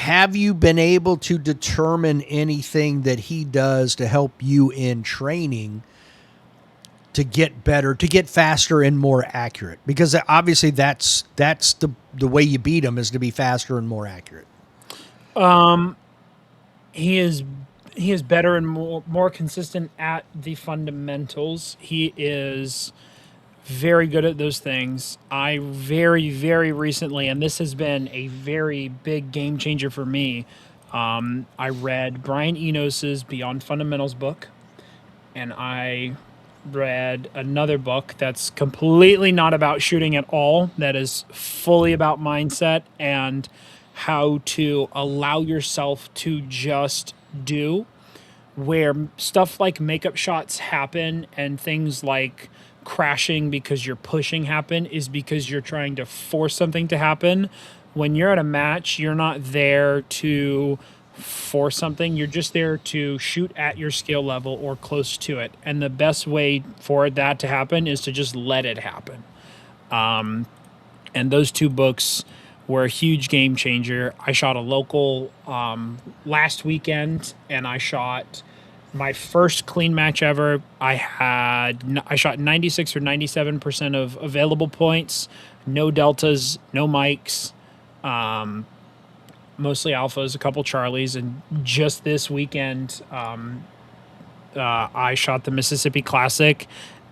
have you been able to determine anything that he does to help you in training to get better, to get faster and more accurate? Because obviously that's the way you beat him, is to be faster and more accurate. He is he is better and more consistent at the fundamentals. He is very good at those things. I very recently, and this has been a very big game changer for me. I read Brian Enos's Beyond Fundamentals book, and I read another book that's completely not about shooting at all, that is fully about mindset and how to allow yourself to just do, where stuff like makeup shots happen and things like crashing because you're pushing happen is because you're trying to force something to happen. When you're at a match, you're not there to force something, you're just there to shoot at your skill level or close to it. And the best way for that to happen is to just let it happen. And those two books were a huge game changer. I shot a local last weekend, and I shot my first clean match ever. I shot 96 or 97% of available points, no deltas, no mics, mostly alphas, a couple Charlies, and just this weekend, I shot the Mississippi Classic,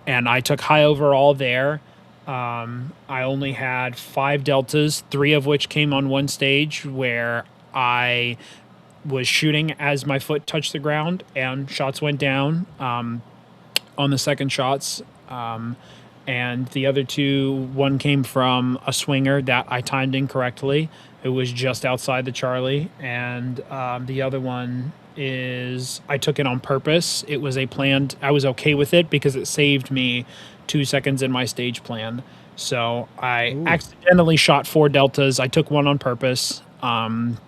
and I took high overall there. I only had 5 deltas, 3 of which came on one stage where I was shooting as my foot touched the ground, and shots went down on the second shots. And the other 2, one came from a swinger that I timed incorrectly. It was just outside the Charlie. And the other one is I took it on purpose. It was a planned, I was okay with it because it saved me 2 seconds in my stage plan. So I accidentally shot 4 deltas. I took one on purpose. And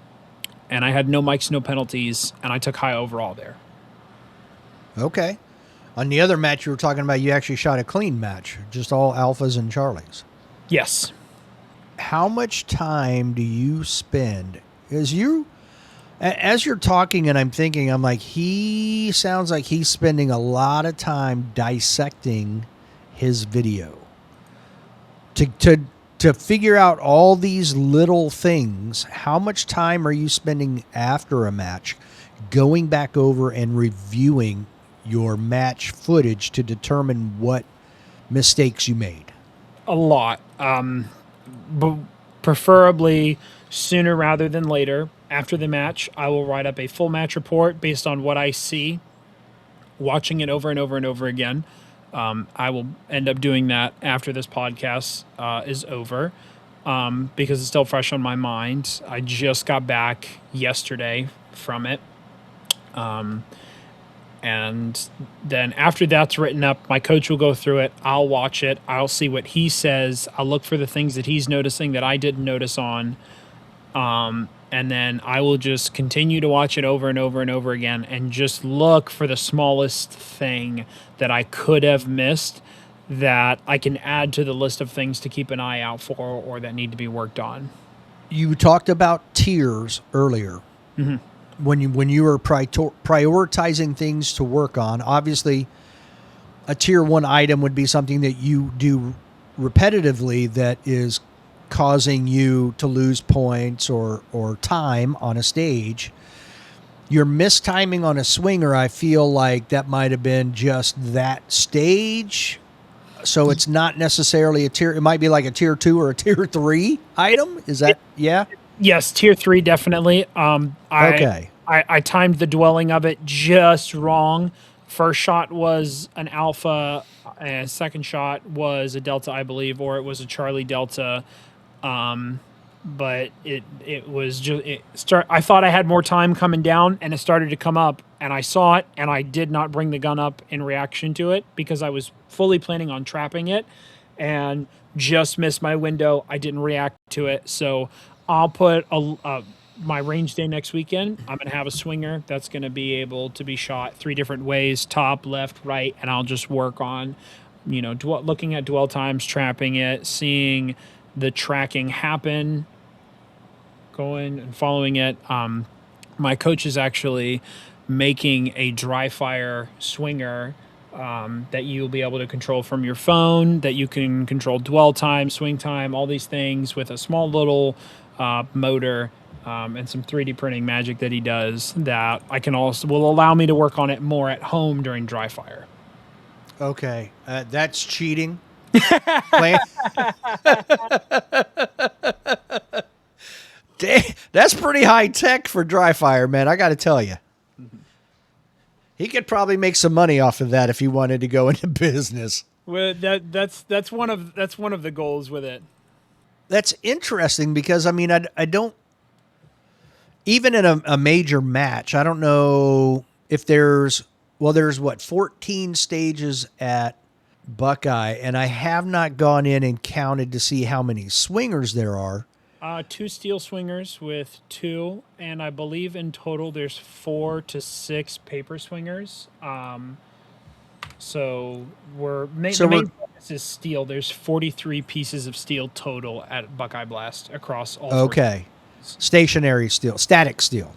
I had no mics, no penalties, and I took high overall there. Okay. On the other match you were talking about, you actually shot a clean match, just all alphas and Charlies. Yes. How much time do you spend as you're talking, and I'm thinking, I'm like, he sounds like he's spending a lot of time dissecting his video to figure out all these little things. How much time are you spending after a match going back over and reviewing your match footage to determine what mistakes you made? A lot. But preferably sooner rather than later. After the match, I will write up a full match report based on what I see, watching it over and over and over again. I will end up doing that after this podcast is over because it's still fresh on my mind. I just got back yesterday from it. And then after that's written up, my coach will go through it. I'll watch it. I'll see what he says. I'll look for the things that he's noticing that I didn't notice on. And then I will just continue to watch it over and over and over again and just look for the smallest thing that I could have missed that I can add to the list of things to keep an eye out for or that need to be worked on. You talked about tiers earlier. Mm-hmm. When you were prioritizing things to work on. Obviously, a tier 1 item would be something that you do repetitively that is causing you to lose points or time on a stage. Your mistiming on a swinger, I feel like that might have been just that stage. So it's not necessarily a tier. It might be like a tier 2 or a tier 3 item. Is that, yeah? Yes, tier 3, definitely. Okay. I timed the dwelling of it just wrong. First shot was an alpha, and second shot was a delta, I believe, or it was a Charlie delta. But it was just I thought I had more time coming down, and it started to come up, and I saw it, and I did not bring the gun up in reaction to it because I was fully planning on trapping it, and just missed my window. I didn't react to it, so I'll put my range day next weekend. I'm going to have a swinger that's going to be able to be shot 3 different ways, top, left, right, and I'll just work on, looking at dwell times, trapping it, seeing the tracking happen, going and following it. My coach is actually making a dry fire swinger that you'll be able to control from your phone, that you can control dwell time, swing time, all these things with a small little motor and some 3D printing magic that he does that I can also will allow me to work on it more at home during dry fire. Okay, that's cheating. Plan- That's pretty high tech for dry fire, man. I got to tell you. He could probably make some money off of that if he wanted to go into business. Well, that's one of the goals with it. That's interesting because I mean I don't even in a major match, I don't know if there's what 14 stages at Buckeye, and I have not gone in and counted to see how many swingers there are. 2 steel swingers with 2, and I believe in total there's 4 to 6 paper swingers. So the main focus is steel. There's 43 pieces of steel total at Buckeye Blast across all. Okay, stationary steel, static steel.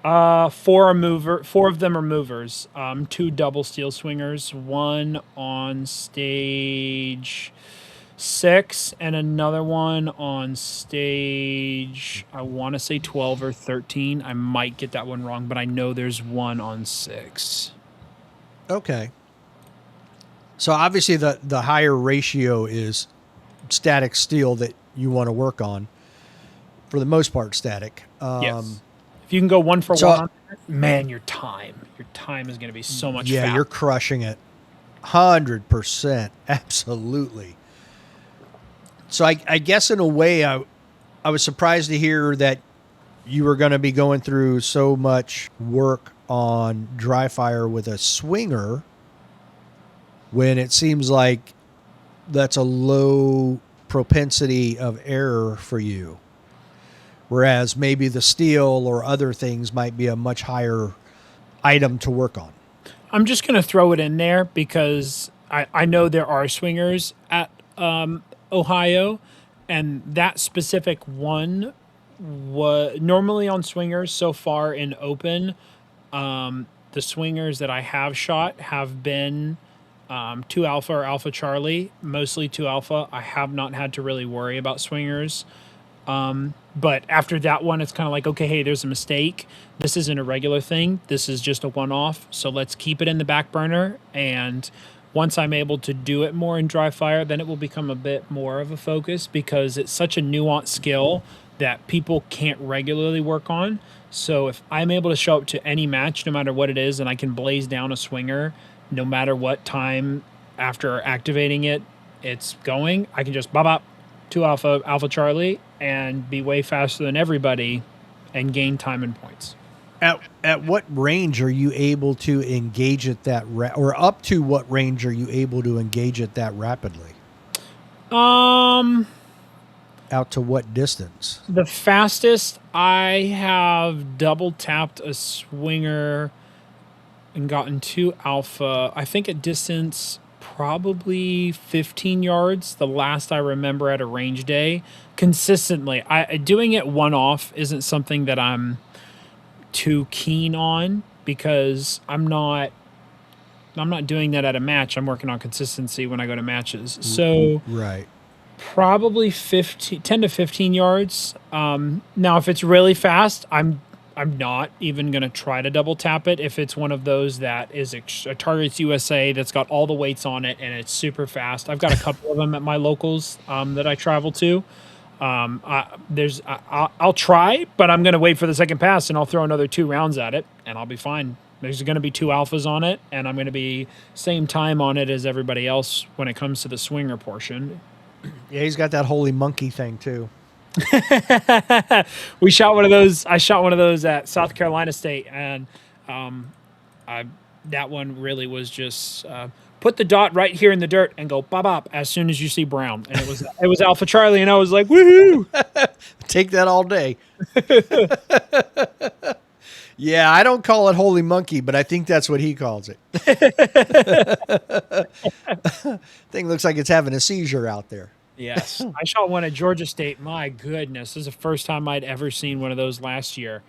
4 of them are movers. 2 double steel swingers, one on stage 6 and another one on stage, I want to say 12 or 13. I might get that one wrong, but I know there's one on 6. Okay. So obviously the higher ratio is static steel that you want to work on. For the most part, static. Yes. If you can go 1 for 1 on that, man, your time is going to be so much faster. Yeah, you're crushing it. 100%. Absolutely. So I guess in a way, I was surprised to hear that you were going to be going through so much work on dry fire with a swinger when it seems like that's a low propensity of error for you. Whereas maybe the steel or other things might be a much higher item to work on. I'm just going to throw it in there because I know there are swingers at Ohio, and that specific one was normally on swingers so far in open. The swingers that I have shot have been 2 Alpha or Alpha Charlie, mostly 2 Alpha. I have not had to really worry about swingers. But after that one, it's kind of like, okay, hey, there's a mistake. This isn't a regular thing. This is just a one-off. So let's keep it in the back burner. And once I'm able to do it more in dry fire, then it will become a bit more of a focus because it's such a nuanced skill that people can't regularly work on. So if I'm able to show up to any match, no matter what it is, and I can blaze down a swinger, no matter what time after activating it, it's going, I can just bop, 2 Alpha, Alpha Charlie, and be way faster than everybody and gain time and points. At what range are you able to engage it that or up to what range are you able to engage it that rapidly? Out to what distance? The fastest I have double tapped a swinger and gotten 2 Alpha, I think at distance probably 15 yards, the last I remember at a range day. Consistently, doing it one-off isn't something that I'm too keen on because I'm not doing that at a match. I'm working on consistency when I go to matches. So right. Probably 10 to 15 yards. Now, if it's really fast, I'm not even going to try to double tap it. If it's one of those that is a Targets USA that's got all the weights on it and it's super fast. I've got a couple of them at my locals that I travel to. I'll try, but I'm going to wait for the second pass and I'll throw another 2 rounds at it and I'll be fine. There's going to be 2 Alphas on it and I'm going to be same time on it as everybody else when it comes to the swinger portion. Yeah, he's got that holy monkey thing too. We shot one of those. I shot one of those at South Carolina State, and that one really was just put the dot right here in the dirt and go bop bop as soon as you see brown, and it was Alpha Charlie, and I was like, woohoo! Take that all day. Yeah, I don't call it holy monkey, but I think that's what he calls it. Thing looks like it's having a seizure out there. Yes. I shot one at Georgia State. My goodness. This is the first time I'd ever seen one of those last year.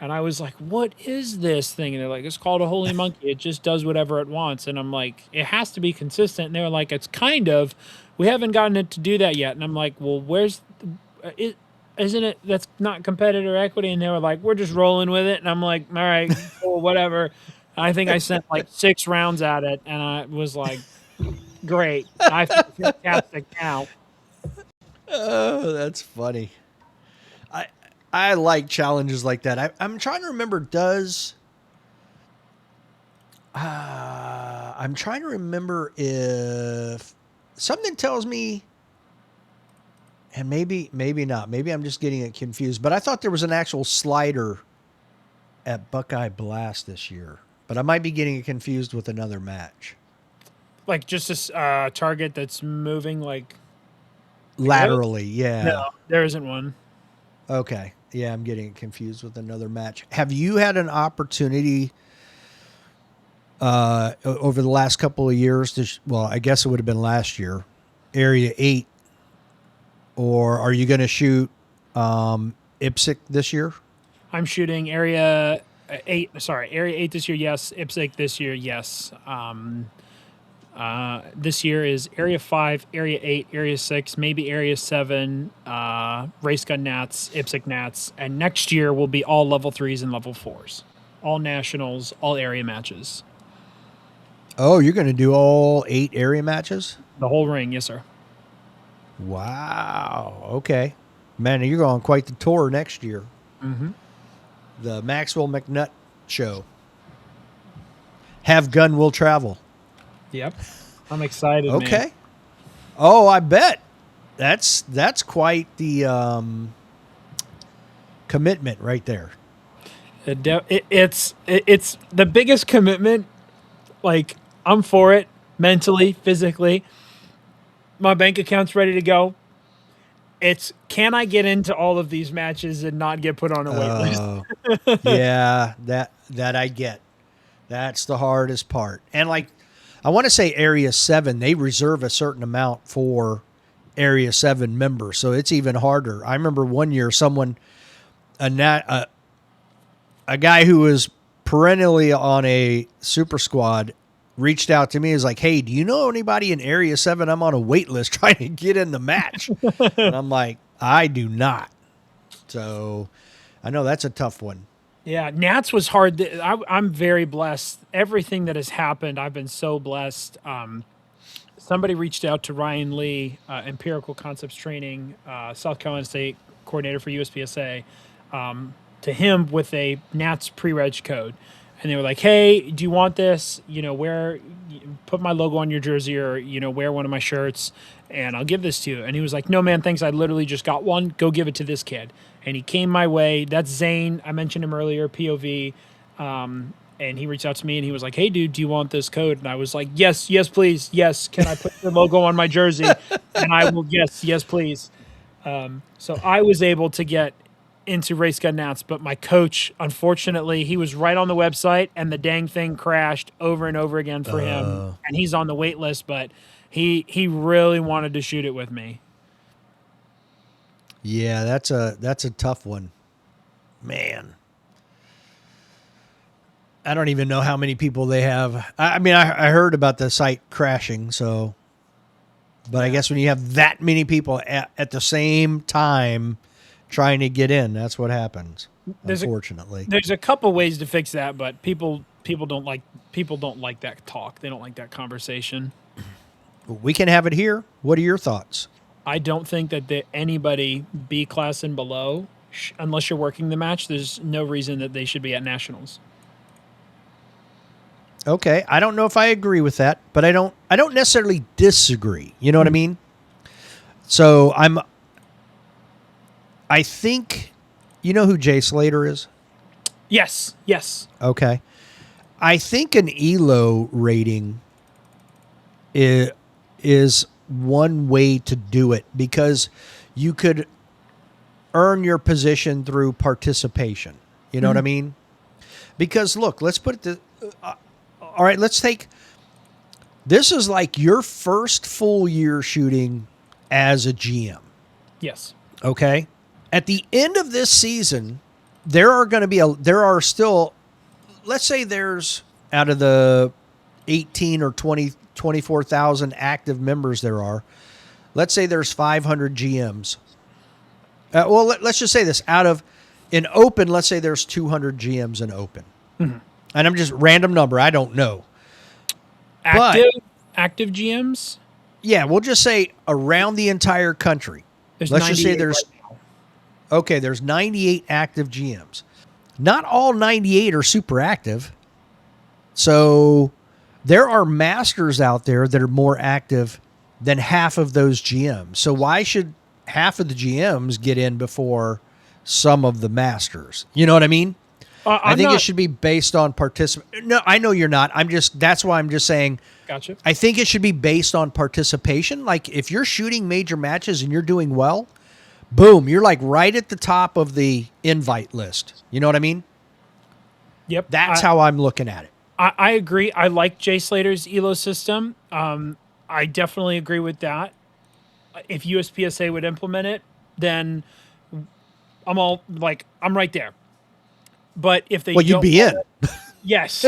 And I was like, what is this thing? And they're like, it's called a holy monkey. It just does whatever it wants. And I'm like, it has to be consistent. And they were like, it's kind of, we haven't gotten it to do that yet. And I'm like, well, where's it? Isn't it? That's not competitor equity. And they were like, we're just rolling with it. And I'm like, all right, cool, whatever. I think I sent like 6 rounds at it. And I was like, great. I feel fantastic now. Oh, that's funny. I I like challenges like that. I'm trying to remember. I'm trying to remember if something tells me, and maybe not. Maybe I'm just getting it confused. But I thought there was an actual slider at Buckeye Blast this year. But I might be getting it confused with another match. Like just this target that's moving like this? Laterally, yeah. No, there isn't one. Okay. Yeah, I'm getting it confused with another match. Have you had an opportunity over the last couple of years well, I guess it would have been last year, Area 8, or are you going to shoot IPSC this year? I'm shooting area 8. Sorry, area 8 this year. Yes, IPSC this year. Yes. This year is area 5, area 8, area 6, maybe area 7. Race gun nats, IPSC nats, and next year will be all level 3s and level 4s, all nationals, all area matches. Oh, you're going to do all 8 area matches? The whole ring, yes, sir. Wow. Okay. Man, you're going quite the tour next year. Mm-hmm. The Maxwell McNutt show. Have gun will travel. Yep. I'm excited. Okay. Man. Oh, I bet. That's quite the commitment right there. It's the biggest commitment. Like, I'm for it mentally, physically. My bank account's ready to go. It's, can I get into all of these matches and not get put on a wait list? Yeah, that I get. That's the hardest part. And like, I want to say Area 7, they reserve a certain amount for Area 7 members, so it's even harder. I remember one year a guy who was perennially on a super squad reached out to me. Is like, hey, do you know anybody in Area 7? I'm on a wait list trying to get in the match. And I'm like, I do not. So I know that's a tough one. Yeah, Nats was hard. I'm very blessed. Everything that has happened, I've been so blessed. Somebody reached out to Ryan Lee, Empirical Concepts Training, South Carolina State coordinator for USPSA, to him with a Nats pre-reg code. And they were like, hey, do you want this? Put my logo on your jersey or, wear one of my shirts and I'll give this to you. And he was like, no, man, thanks. I literally just got one. Go give it to this kid. And he came my way. That's Zane. I mentioned him earlier, POV. And he reached out to me and he was like, hey, dude, do you want this code? And I was like, yes, please. Yes. Can I put your logo on my jersey? And I will, yes, please. So I was able to get into Race Gun Nats, but my coach, unfortunately, he was right on the website and the dang thing crashed over and over again for him. And he's on the wait list, but he really wanted to shoot it with me. Yeah, that's a tough one. Man. I don't even know how many people they have. I mean, I heard about the site crashing, so but I guess when you have that many people at the same time trying to get in, that's what happens. Unfortunately, there's a couple ways to fix that, but people don't like that talk. They don't like that conversation. We can have it here. What are your thoughts? I don't think that anybody B class and below, unless you're working the match, there's no reason that they should be at nationals. Okay, I don't know if I agree with that, but I don't necessarily disagree. You know what I mean? So I think, you know who Jay Slater is? Yes. Okay. I think an ELO rating is one way to do it because you could earn your position through participation. You know what I mean? Because look, let's put it all right, let's take, this is like your first full year shooting as a GM. Yes. Okay. At the end of this season, there are still, let's say there's out of the 18 or 20, 24,000 active members there are, let's say there's 500 GMs. Let's just say this in open, let's say there's 200 GMs in open. Mm-hmm. And I'm just random number. I don't know. Active GMs? Yeah, we'll just say around the entire country. Let's just say there's there's 98 active GMs. Not all 98 are super active. So there are masters out there that are more active than half of those GMs. So why should half of the GMs get in before some of the masters? You know what I mean? I think it should be based on participation. No, I know you're not. That's why I'm just saying. Gotcha. I think it should be based on participation. Like if you're shooting major matches and you're doing well, boom, you're like right at the top of the invite list. You know what I mean? Yep. That's how I'm looking at it. I agree. I like Jay Slater's ELO system. I definitely agree with that. If USPSA would implement it, then I'm right there. But if they you'd be in. Yes.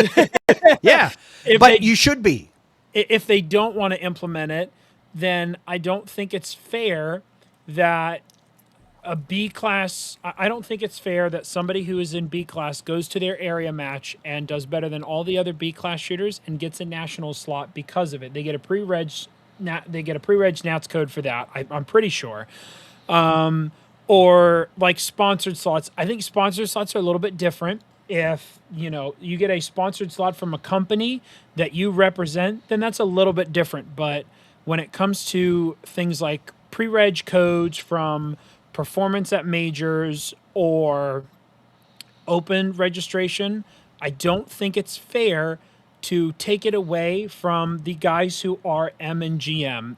Yeah. You should be. If they don't want to implement it, then I don't think it's fair that a B class, I don't think it's fair that somebody who is in B class goes to their area match and does better than all the other B class shooters and gets a national slot because of it. They get a pre-reg NATS code for that. I'm pretty sure. Or like sponsored slots. I think sponsored slots are a little bit different. If, you get a sponsored slot from a company that you represent, then that's a little bit different. But when it comes to things like pre-reg codes from performance at majors or open registration, I don't think it's fair to take it away from the guys who are M and GM.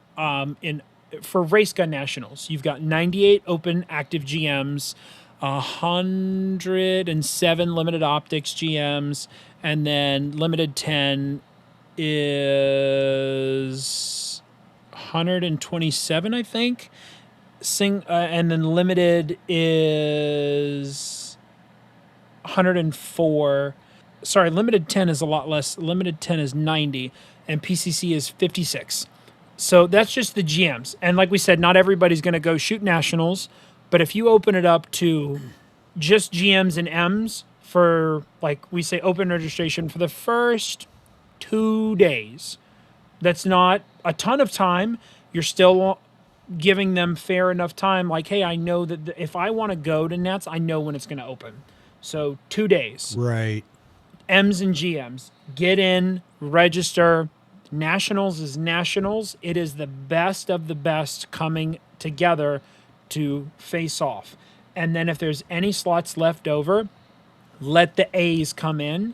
For race gun nationals, you've got 98 open active GMs, 107 limited optics GMs, and then limited 10 is 127, I think. And then limited is 104. Sorry, limited 10 is a lot less. Limited 10 is 90, and PCC is 56. So that's just the GMs. And like we said, not everybody's going to go shoot nationals, but if you open it up to just GMs and Ms for, like we say, open registration for the first 2 days, that's not a ton of time. You're still giving them fair enough time. Like, hey, I know that if I want to go to Nets, I know when it's going to open. So 2 days. Right. M's and GMs. Get in, register. Nationals is nationals. It is the best of the best coming together to face off. And then if there's any slots left over, let the A's come in.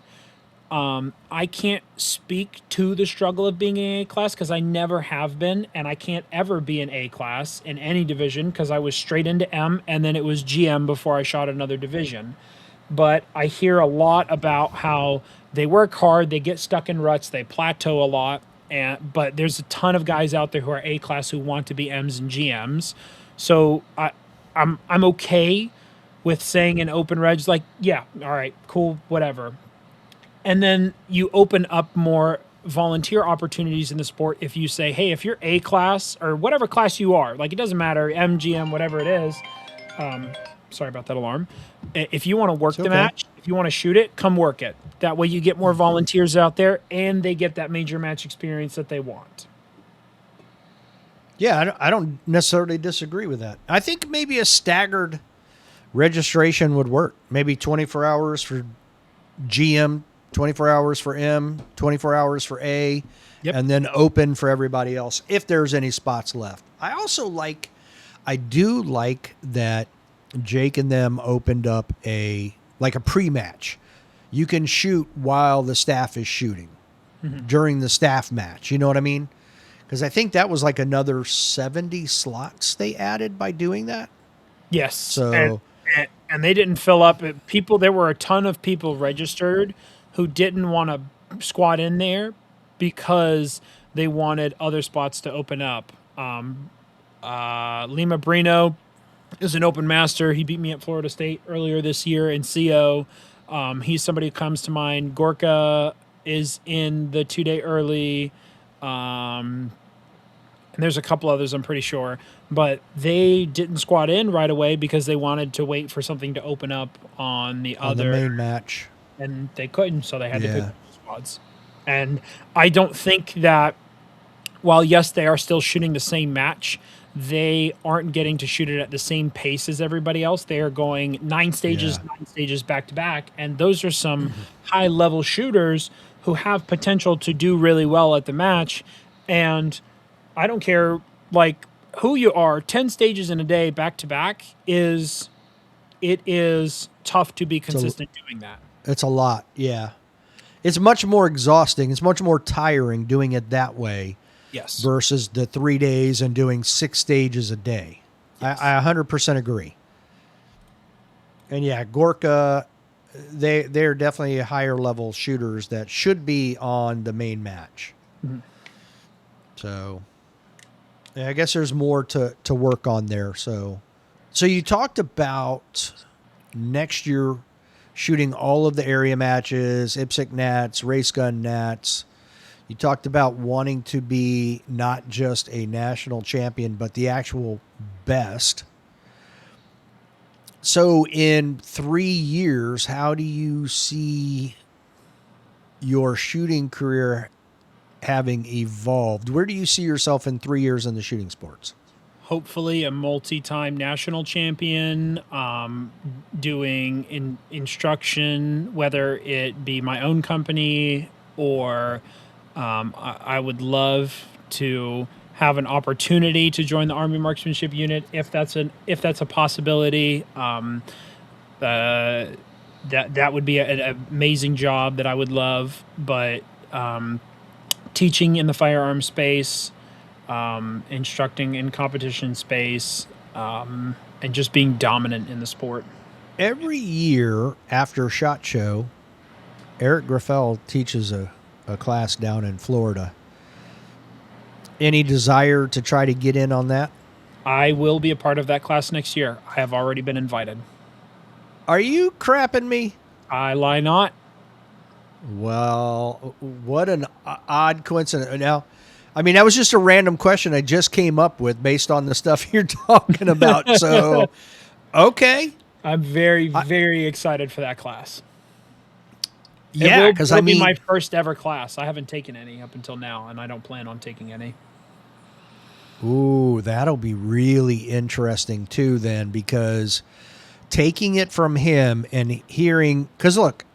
I can't speak to the struggle of being an A class because I never have been, and I can't ever be an A class in any division because I was straight into M and then it was GM before I shot another division. But I hear a lot about how they work hard, they get stuck in ruts, they plateau a lot, but there's a ton of guys out there who are A class who want to be M's and GMs. So I'm okay with saying in open regs, like, yeah, all right, cool, whatever. And then you open up more volunteer opportunities in the sport if you say, hey, if you're A class or whatever class you are, like it doesn't matter, MGM, whatever it is. Sorry about that alarm. If you want to work the match, if you want to shoot it, come work it. That way you get more volunteers out there and they get that major match experience that they want. Yeah, I don't necessarily disagree with that. I think maybe a staggered registration would work. Maybe 24 hours for GM, 24 hours for M, 24 hours for A, and then open for everybody else if there's any spots left. I do like that Jake and them opened up a pre-match. You can shoot while the staff is shooting during the staff match. You know what I mean? Because I think that was like another 70 slots they added by doing that. Yes. So and they didn't fill up. There were a ton of people registered who didn't want to squat in there because they wanted other spots to open up. Lima Brino is an open master. He beat me at Florida State earlier this year in CO. He's somebody who comes to mind. Gorka is in the 2-day early. And there's a couple others, I'm pretty sure. But they didn't squat in right away because they wanted to wait for something to open up on the On the other. main match. And they couldn't, so they had to Yeah. pick squads. And I don't think that, while yes, they are still shooting the same match, they aren't getting to shoot it at the same pace as everybody else. They are going 9 stages, Yeah. 9 stages back to back. And those are some high level shooters who have potential to do really well at the match. And I don't care like who you are, 10 stages in a day back to back is tough to be consistent doing that. It's a lot, yeah. It's much more exhausting. It's much more tiring doing it that way. Yes. Versus the 3 days and doing 6 stages a day. Yes. I 100% agree. And yeah, Gorka, they're definitely higher level shooters that should be on the main match. Mm-hmm. So yeah, I guess there's more to work on there. So you talked about next year shooting all of the area matches, IPSC Nats, race gun Nats. You talked about wanting to be not just a national champion, but the actual best. So in 3 years, how do you see your shooting career having evolved? Where do you see yourself in 3 years in the shooting sports? Hopefully a multi-time national champion, doing instruction, whether it be my own company or I would love to have an opportunity to join the Army Marksmanship Unit if that's a possibility. That would be an amazing job that I would love. But teaching in the firearm space, instructing in competition space, and just being dominant in the sport. Every year after SHOT Show, Eric Graffel teaches a class down in Florida. Any desire to try to get in on that? I will be a part of that class next year. I have already been invited. Are you crapping me? I lie not. Well, what an odd coincidence. Now, I mean, that was just a random question I just came up with based on the stuff you're talking about. So, okay. I'm very, very excited for that class. Yeah, because I mean, it'll be my first ever class. I haven't taken any up until now, and I don't plan on taking any. Ooh, that'll be really interesting too then, because taking it from him and hearing, because look,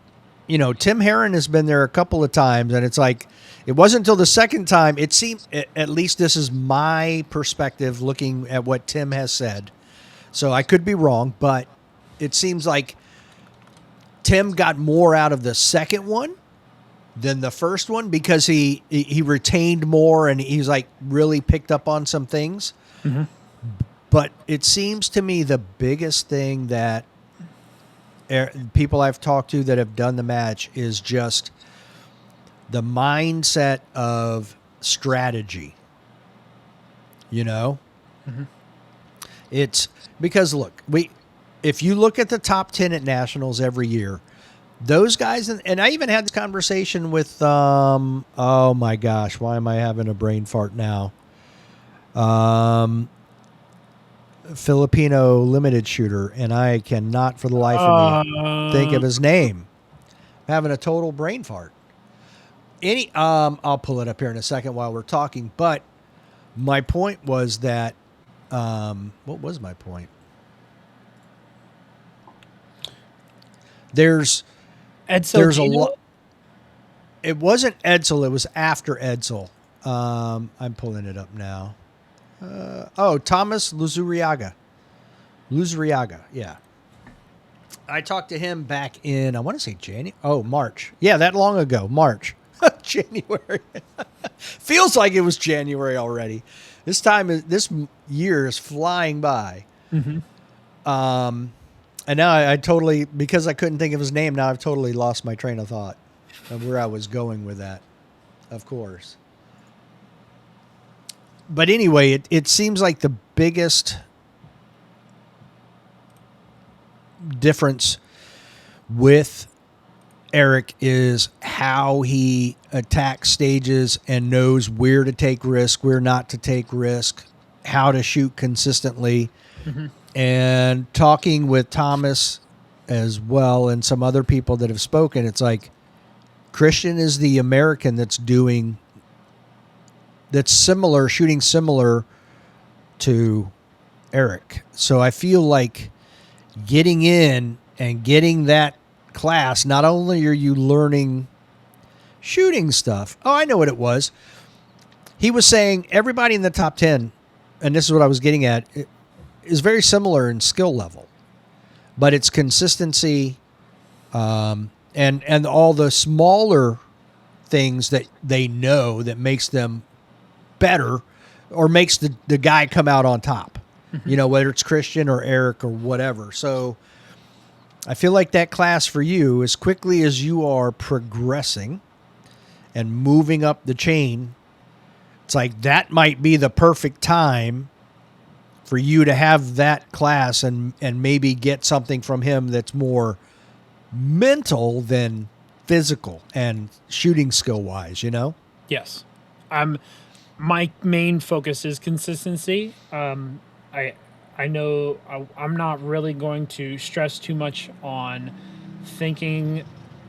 you know, Tim Herron has been there a couple of times, and it's like, it wasn't until the second time, it seemed, at least this is my perspective looking at what Tim has said. So I could be wrong, but it seems like Tim got more out of the second one than the first one because he retained more and he's like really picked up on some things. Mm-hmm. But it seems to me the biggest thing that people I've talked to that have done the match is just the mindset of strategy. You know? Mm-hmm. It's because look, if you look at the top 10 at nationals every year, those guys, and I even had this conversation with, oh my gosh, why am I having a brain fart now? Filipino limited shooter, and I cannot for the life of me think of his name. I'm having a total brain fart. I'll pull it up here in a second while we're talking, but my point was that, what was my point? There's a lot. It wasn't Edsel. It was after Edsel. I'm pulling it up now. Thomas Luzuriaga. Yeah. I talked to him back in, I want to say March. Yeah, that long ago. March. January. Feels like it was January already. This year is flying by. Mm-hmm. And now I totally, because I couldn't think of his name, now I've totally lost my train of thought of where I was going with that, of course. but anyway, it seems like the biggest difference with Eric is how he attacks stages and knows where to take risk, where not to take risk, how to shoot consistently. Mm-hmm. And talking with Thomas as well and some other people that have spoken, it's like Christian is the American that's similar, shooting similar to Eric. So I feel like getting in and getting that class, not only are you learning shooting stuff. Oh, I know what it was. He was saying everybody in the top 10, and this is what I was getting at, is very similar in skill level, but it's consistency and all the smaller things that they know that makes them better or makes the guy come out on top, whether it's Christian or Eric or whatever. So I feel like that class for you, as quickly as you are progressing and moving up the chain, it's like that might be the perfect time for you to have that class and maybe get something from him that's more mental than physical and shooting skill wise, Yes. My main focus is consistency. I know I'm not really going to stress too much on thinking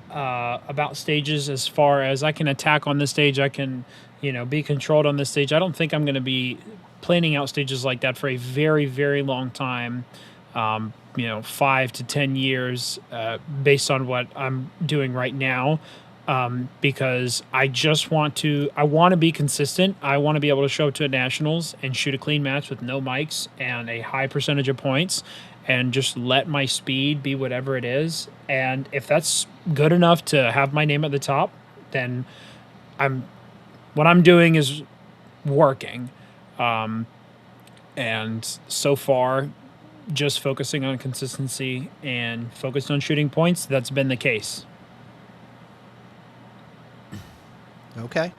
about stages as far as I can attack on this stage, I can, be controlled on this stage. I don't think I'm going to be planning out stages like that for a very, very long time. 5 to 10 years based on what I'm doing right now. Because I want to be consistent. I want to be able to show up to a nationals and shoot a clean match with no mics and a high percentage of points and just let my speed be whatever it is. And if that's good enough to have my name at the top, then what I'm doing is working. And so far, just focusing on consistency and focused on shooting points, that's been the case. Okay.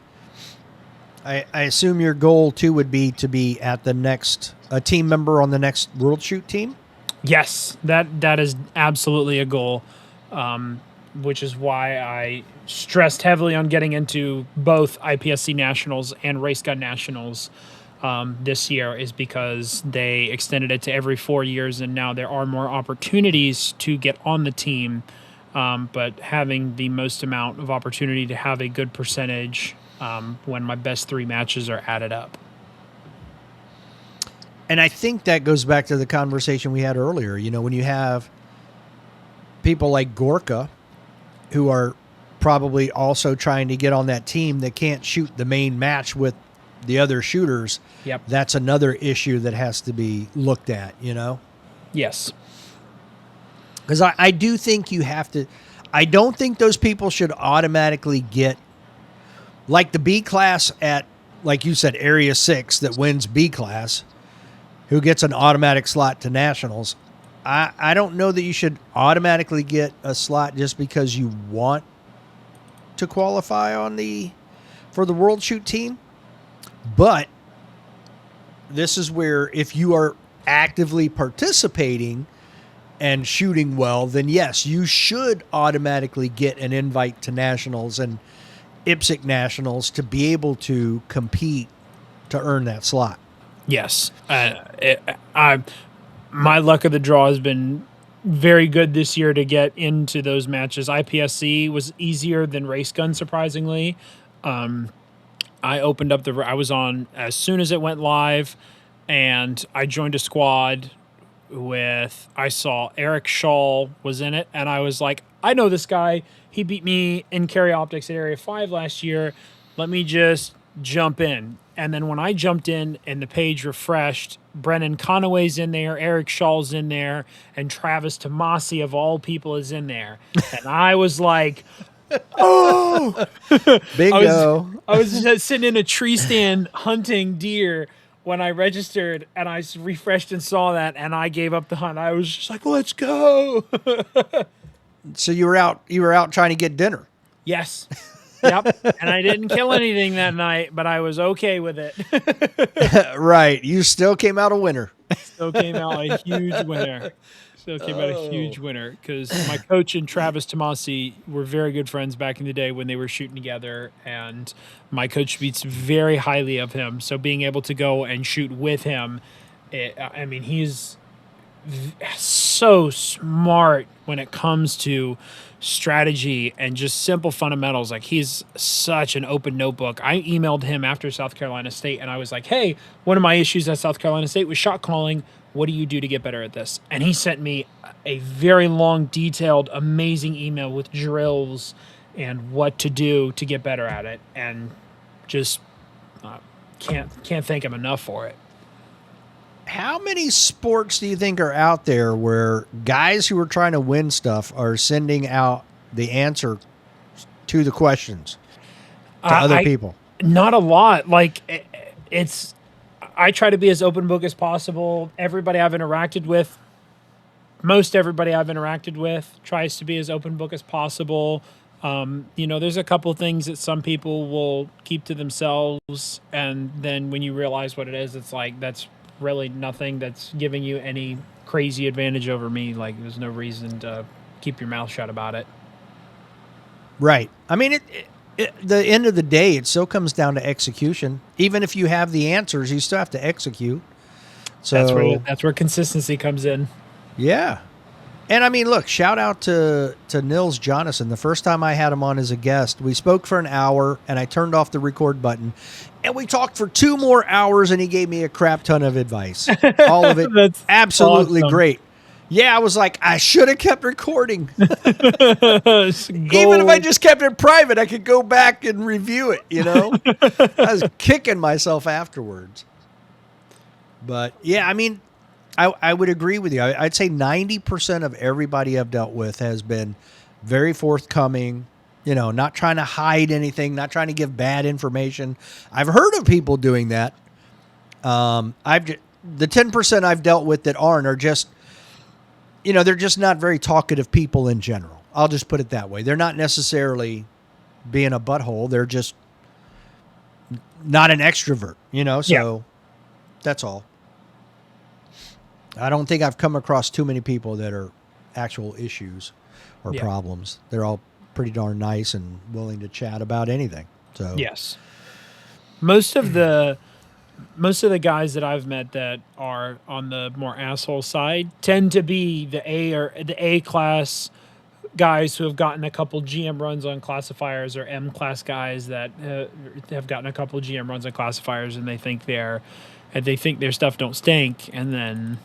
I assume your goal too would be to be at a team member on the next World Shoot team? Yes, that is absolutely a goal, which is why I stressed heavily on getting into both IPSC Nationals and Race Gun Nationals this year, is because they extended it to every 4 years, and now there are more opportunities to get on the team. But having the most amount of opportunity to have a good percentage when my best 3 matches are added up. And I think that goes back to the conversation we had earlier. When you have people like Gorka who are probably also trying to get on that team that can't shoot the main match with the other shooters, Yep. That's another issue that has to be looked at, Yes. Because I do think you have to. I don't think those people should automatically get, like the B class at, like you said, Area 6 that wins B class, who gets an automatic slot to Nationals. I don't know that you should automatically get a slot just because you want to qualify for the World Shoot team. But this is where if you are actively participating and shooting well, then yes, you should automatically get an invite to Nationals and IPSC Nationals to be able to compete to earn that slot. Yes. My luck of the draw has been very good this year to get into those matches. IPSC was easier than Race Gun, surprisingly. I opened up I was on as soon as it went live, and I joined a squad I saw Eric Shaw was in it, and I was like, I know this guy. He beat me in carry optics at Area 5 last year. Let me just jump in. And then when I jumped in and the page refreshed, Brennan Conaway's in there, Eric Shaw's in there, and Travis Tomasi, of all people, is in there. And I was like, oh! Bingo. I was just sitting in a tree stand hunting deer when I registered, and I refreshed and saw that, and I gave up the hunt. I was just like, let's go. So you were out trying to get dinner. Yes. Yep. And I didn't kill anything that night, but I was okay with it. Right. You still came out a winner. Still came out a huge winner. Still came out a huge winner because my coach and Travis Tomasi were very good friends back in the day when they were shooting together, and my coach speaks very highly of him. So being able to go and shoot with him, I mean, he's so smart when it comes to strategy and just simple fundamentals. Like, he's such an open notebook. I emailed him after South Carolina State and I was like, hey, one of my issues at South Carolina State was shot calling. What do you do to get better at this? And he sent me a very long, detailed, amazing email with drills and what to do to get better at it. And just can't thank him enough for it. How many sports do you think are out there where guys who are trying to win stuff are sending out the answer to the questions to other people? Not a lot. Like, it's, I try to be as open book as possible. Everybody I've interacted with, most everybody I've interacted with tries to be as open book as possible. There's a couple things that some people will keep to themselves. And then when you realize what it is, it's like, that's really nothing that's giving you any crazy advantage over me. Like, there's no reason to keep your mouth shut about it. Right. I mean, the end of the day, it still comes down to execution. Even if you have the answers, you still have to execute. So that's where consistency comes in. Yeah. And I mean, look, shout out to Nils Jonasson. The first time I had him on as a guest, we spoke for an hour and I turned off the record button and we talked for 2 more hours and he gave me a crap ton of advice. All of it That's absolutely awesome. Great. Yeah, I was like, I should have kept recording. Even if I just kept it private, I could go back and review it, I was kicking myself afterwards. But yeah, I mean, I would agree with you. I'd say 90% of everybody I've dealt with has been very forthcoming, not trying to hide anything, not trying to give bad information. I've heard of people doing that. The 10% I've dealt with that aren't are just, they're just not very talkative people in general. I'll just put it that way. They're not necessarily being a butthole. They're just not an extrovert, so that's all. I don't think I've come across too many people that are actual issues or problems. They're all pretty darn nice and willing to chat about anything. So yes, most of the guys that I've met that are on the more asshole side tend to be the A class guys who have gotten a couple GM runs on classifiers, or M class guys that have gotten a couple GM runs on classifiers, and they think their stuff don't stink, and then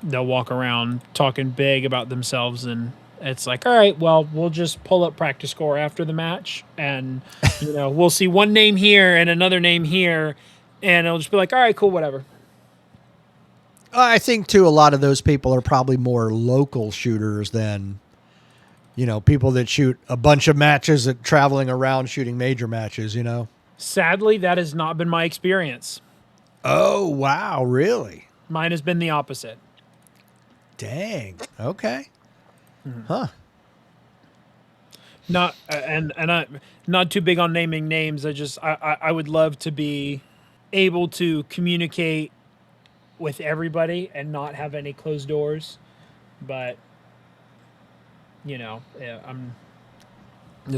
they'll walk around talking big about themselves, and it's like, all right, well, we'll just pull up practice score after the match, and we'll see one name here and another name here, and it'll just be like, all right, cool, whatever. I think too, a lot of those people are probably more local shooters than people that shoot a bunch of matches that traveling around shooting major matches. Sadly, that has not been my experience. Oh wow, really? Mine has been the opposite. Dang. Okay. Huh. Not I'm not too big on naming names. I would love to be able to communicate with everybody and not have any closed doors, but there's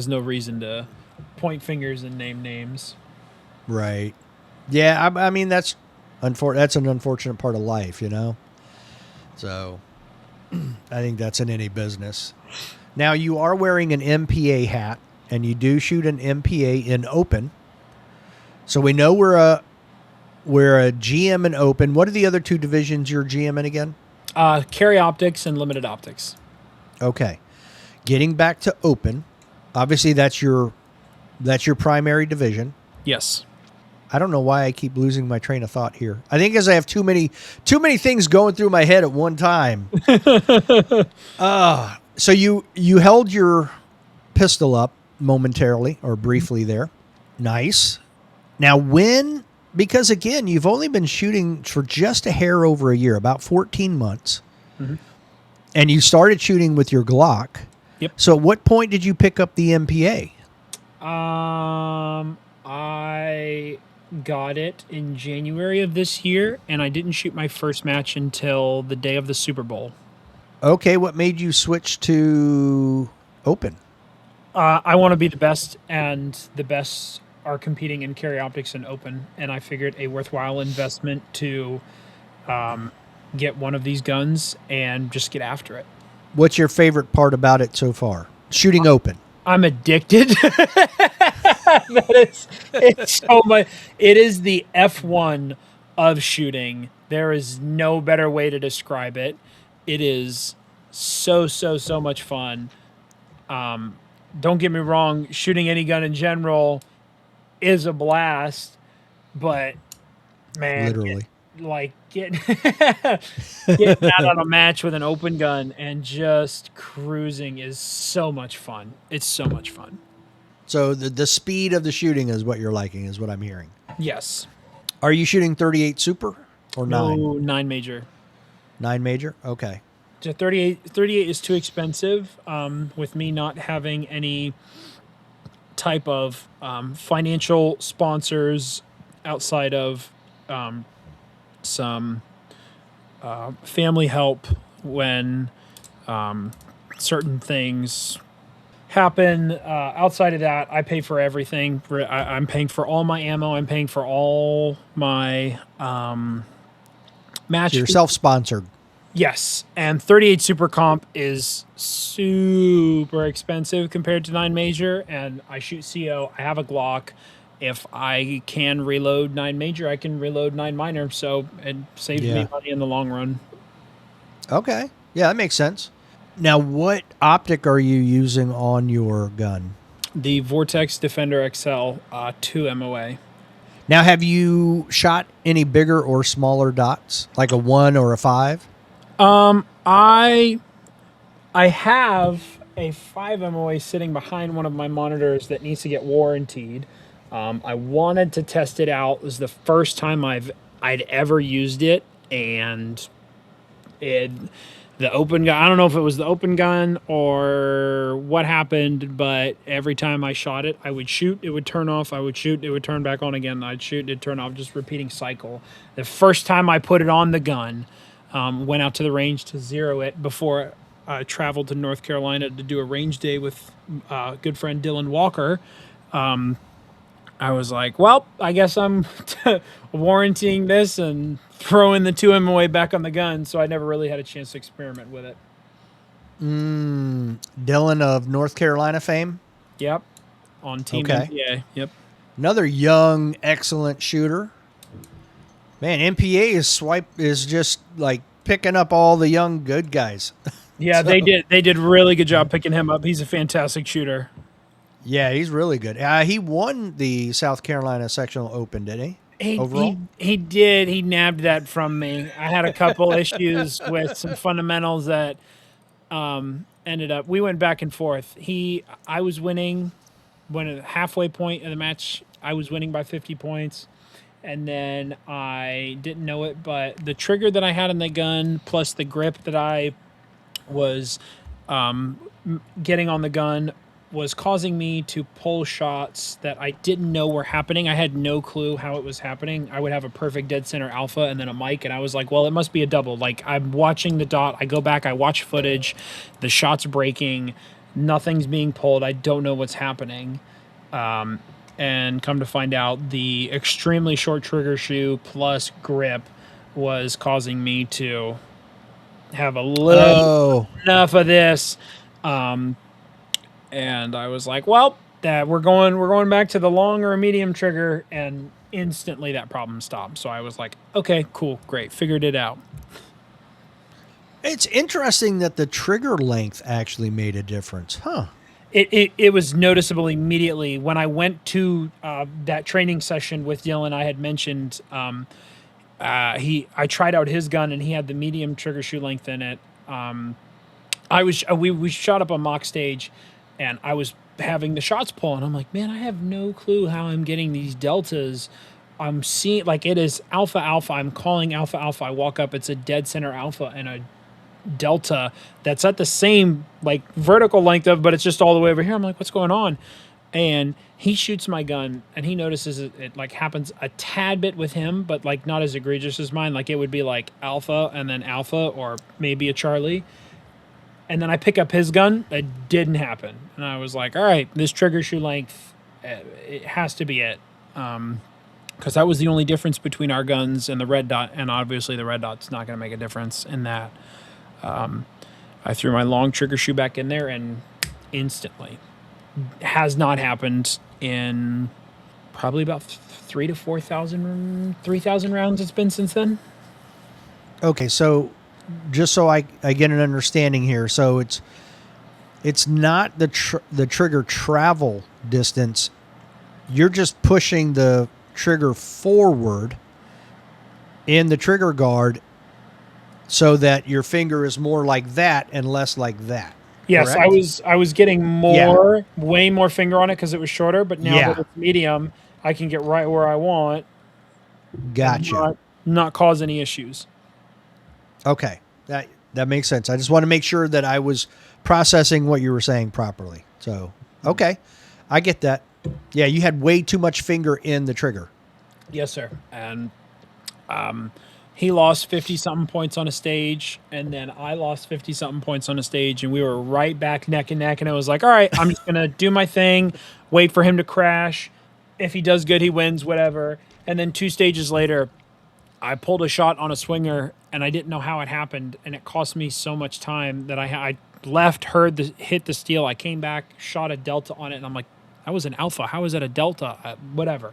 no reason to point fingers and name names. Right. Yeah. I mean, that's an unfortunate part of life, So I think that's in any business. Now, you are wearing an MPA hat, and you do shoot an MPA in open. So we know we're a GM in open. What are the other 2 divisions you're GM in again? Carry optics and limited optics. Okay. Getting back to open, obviously that's your primary division. Yes. I don't know why I keep losing my train of thought here. I think because I have too many things going through my head at one time. So you held your pistol up momentarily or briefly there. Nice. Now because again, you've only been shooting for just a hair over a year, about 14 months. Mm-hmm. And you started shooting with your Glock. Yep. So at what point did you pick up the MPA? I got it in January of this year, and I didn't shoot my first match until the day of the Super Bowl. Okay, what made you switch to open? I want to be the best, and the best are competing in carry optics and open, and I figured a worthwhile investment to get one of these guns and just get after it. What's your favorite part about it so far? Shooting open. I'm addicted. It's so much. It is the F1 of shooting. There is no better way to describe it. It is so much fun. Don't get me wrong, shooting any gun in general is a blast, but man, Literally. getting getting out on a match with an open gun and just cruising is so much fun. It's so much fun. So the speed of the shooting is what you're liking, is what I'm hearing. Yes. Are you shooting 38 super or No, 9? 9 major. 9 major? Okay. So 38 is too expensive. With me not having any type of financial sponsors outside of some family help when certain things happen. Outside of that, I pay for everything. I'm paying for all my ammo. I'm paying for all my match. So you're self-sponsored. Yes, and 38 Super Comp is super expensive compared to 9 Major, and I shoot CO. I have a Glock. If I can reload 9 Major, I can reload 9 Minor, so it saves me money in the long run. Okay. Yeah, that makes sense. Now, what optic are you using on your gun? The Vortex Defender XL 2 MOA. Now, have you shot any bigger or smaller dots, like a 1 or a 5? I have a 5 MOA sitting behind one of my monitors that needs to get warrantied. I wanted to test it out. It was the first time I'd ever used it, and the open gun, I don't know if it was the open gun or what happened, but every time I shot it, I would shoot, it would turn off, I would shoot, it would turn back on again, I'd shoot, it'd turn off, just repeating cycle. The first time I put it on the gun, went out to the range to zero it before I traveled to North Carolina to do a range day with good friend Dylan Walker. I was like, well, I guess I'm warranting this and throwing the 2 MOA back on the gun, so I never really had a chance to experiment with it. Dylan of North Carolina fame? Yep. On Team MPA. Yep. Another young, excellent shooter. Man, MPA is just like picking up all the young good guys. Yeah, they did really good job picking him up. He's a fantastic shooter. Yeah, he's really good. He won the South Carolina Sectional Open, didn't he? Overall? He did. He nabbed that from me. I had a couple issues with some fundamentals that ended up. We went back and forth. I was winning when at the halfway point of the match. I was winning by 50 points. And then I didn't know it, but the trigger that I had on the gun plus the grip that I was getting on the gun was causing me to pull shots that I didn't know were happening. I had no clue how it was happening. I would have a perfect dead center alpha and then a mic, and I was like, well, it must be a double. Like, I'm watching the dot. I go back, I watch footage. The shot's breaking. Nothing's being pulled. I don't know what's happening. And come to find out, the extremely short trigger shoe plus grip was causing me to have a little enough of this. And I was like, well, we're going back to the long or medium trigger, and instantly that problem stopped. So I was like, okay, cool, great, figured it out. It's interesting that the trigger length actually made a difference, huh? It was noticeable immediately when I went to that training session with Dylan. I had mentioned I tried out his gun and he had the medium trigger shoe length in it. We shot up a mock stage, and I was having the shots pull, and I'm like, man, I have no clue how I'm getting these deltas. I'm seeing, like, it is alpha alpha. I'm calling alpha alpha. I walk up, it's a dead center alpha and a delta that's at the same like vertical length of, but it's just all the way over here. I'm like, what's going on? And he shoots my gun, and he notices it like happens a tad bit with him, but like not as egregious as mine. Like it would be like alpha and then alpha, or maybe a Charlie. And then I pick up his gun. It didn't happen, and I was like, all right, this trigger shoe length, it has to be it. Because that was the only difference between our guns and the red dot, and obviously the red dot's not going to make a difference in that. I threw my long trigger shoe back in there, and instantly, has not happened in probably about 3,000 rounds it's been since then. Okay, so just so I get an understanding here, so it's not the trigger travel distance. You're just pushing the trigger forward in the trigger guard so that your finger is more like that and less like that. Yes, correct? I was getting more, way more finger on it because it was shorter, but now that it's medium, I can get right where I want. Gotcha. And not cause any issues. Okay, that makes sense. I just want to make sure that I was processing what you were saying properly. So, okay, I get that. Yeah, you had way too much finger in the trigger. Yes, sir. And he lost 50-something points on a stage, and then I lost 50-something points on a stage, and we were right back neck and neck, and it was like, all right, I'm just going to do my thing, wait for him to crash. If he does good, he wins, whatever. And then 2 stages later, I pulled a shot on a swinger, and I didn't know how it happened, and it cost me so much time that I left, hit the steel. I came back, shot a delta on it, and I'm like, that was an alpha. How is that a delta? Whatever.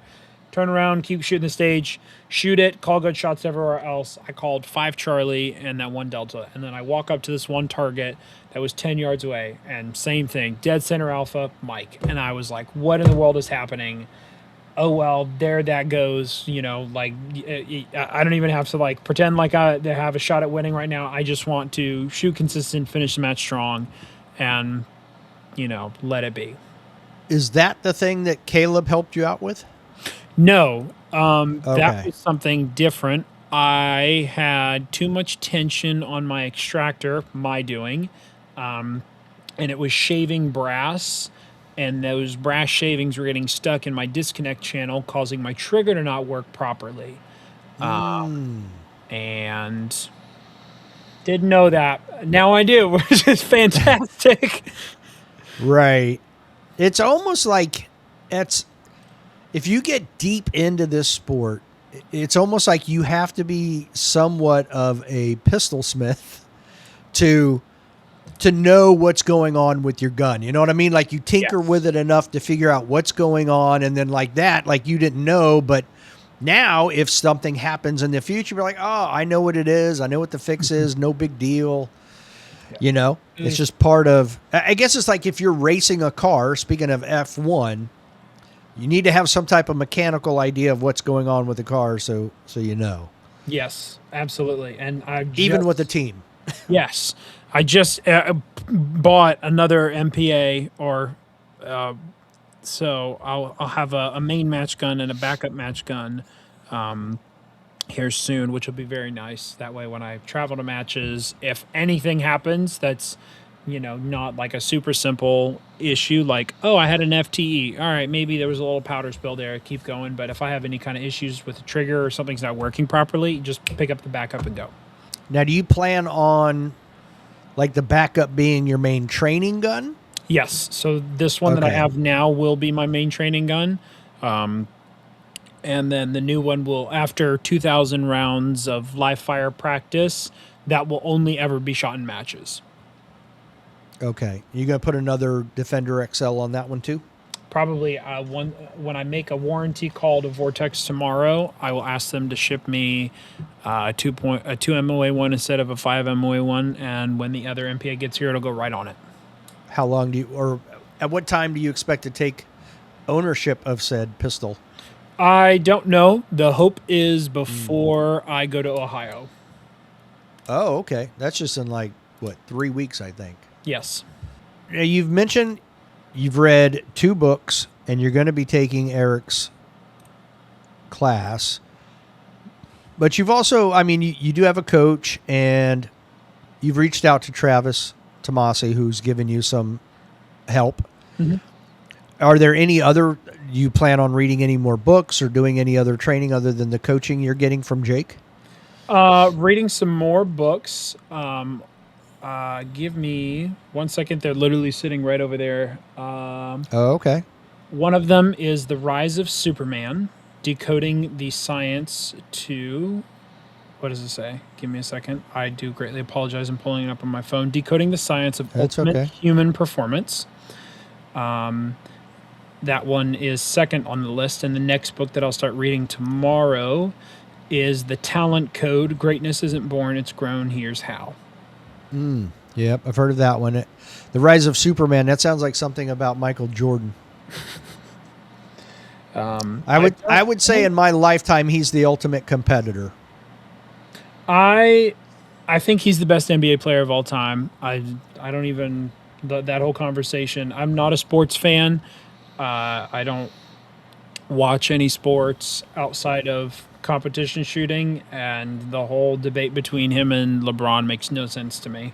Turn around, keep shooting the stage, shoot it, call good shots everywhere else. I called 5 Charlie and that 1 delta, and then I walk up to this one target that was 10 yards away, and same thing, dead center alpha, Mike. And I was like, what in the world is happening? Oh, well, there that goes, like, I don't even have to, like, pretend like I have a shot at winning right now. I just want to shoot consistent, finish the match strong, and, let it be. Is that the thing that Caleb helped you out with? No, Okay. that was something different. I had too much tension on my extractor, my doing, and it was shaving brass, and those brass shavings were getting stuck in my disconnect channel, causing my trigger to not work properly. And didn't know that. Now I do, which is fantastic. Right. It's almost like if you get deep into this sport, it's almost like you have to be somewhat of a pistol smith to know what's going on with your gun. You know what I mean? Like you tinker with it enough to figure out what's going on, and then like that, like you didn't know, but now if something happens in the future, you're like, oh, I know what it is. I know what the fix is. No big deal. It's just part of, I guess it's like if you're racing a car, speaking of F1, you need to have some type of mechanical idea of what's going on with the car. So you know. Yes, absolutely. And Even with the team. Yes. I just bought another MPA, so I'll have a main match gun and a backup match gun here soon, which will be very nice. That way, when I travel to matches, if anything happens that's not like a super simple issue, like, oh, I had an FTE. All right, maybe there was a little powder spill there. Keep going. But if I have any kind of issues with the trigger or something's not working properly, just pick up the backup and go. Now, do you plan on like the backup being your main training gun? Yes. So this one that I have now will be my main training gun. And then the new one will, after 2,000 rounds of live fire practice, that will only ever be shot in matches. Okay. You going to put another Defender XL on that one too? Probably when I make a warranty call to Vortex tomorrow, I will ask them to ship me a 2 MOA one instead of a 5 MOA one, and when the other MPA gets here, it'll go right on it. How long or at what time do you expect to take ownership of said pistol? I don't know. The hope is before I go to Ohio. Oh, okay. That's just in like 3 weeks, I think. Yes. Now, you've mentioned you've read 2 books and you're going to be taking Eric's class. But you've also, you do have a coach, and you've reached out to Travis Tomasi, who's given you some help. Mm-hmm. Are there any other? You plan on reading any more books or doing any other training other than the coaching you're getting from Jake? Reading some more books. Give me 1 second. They're literally sitting right over there. Oh, okay. One of them is The Rise of Superman, decoding the science to. What does it say? Give me a second. I do greatly apologize. I'm pulling it up on my phone. Decoding the science of That's ultimate okay. human performance. That one is second on the list. And the next book that I'll start reading tomorrow is The Talent Code. Greatness isn't born, it's grown. Here's how. Yep, I've heard of that one. The Rise of Superman. That sounds like something about Michael Jordan. I would say in my lifetime he's the ultimate competitor. I think he's the best NBA player of all time. I don't even that whole conversation. I'm not a sports fan. I don't watch any sports outside of competition shooting, and the whole debate between him and LeBron makes no sense to me.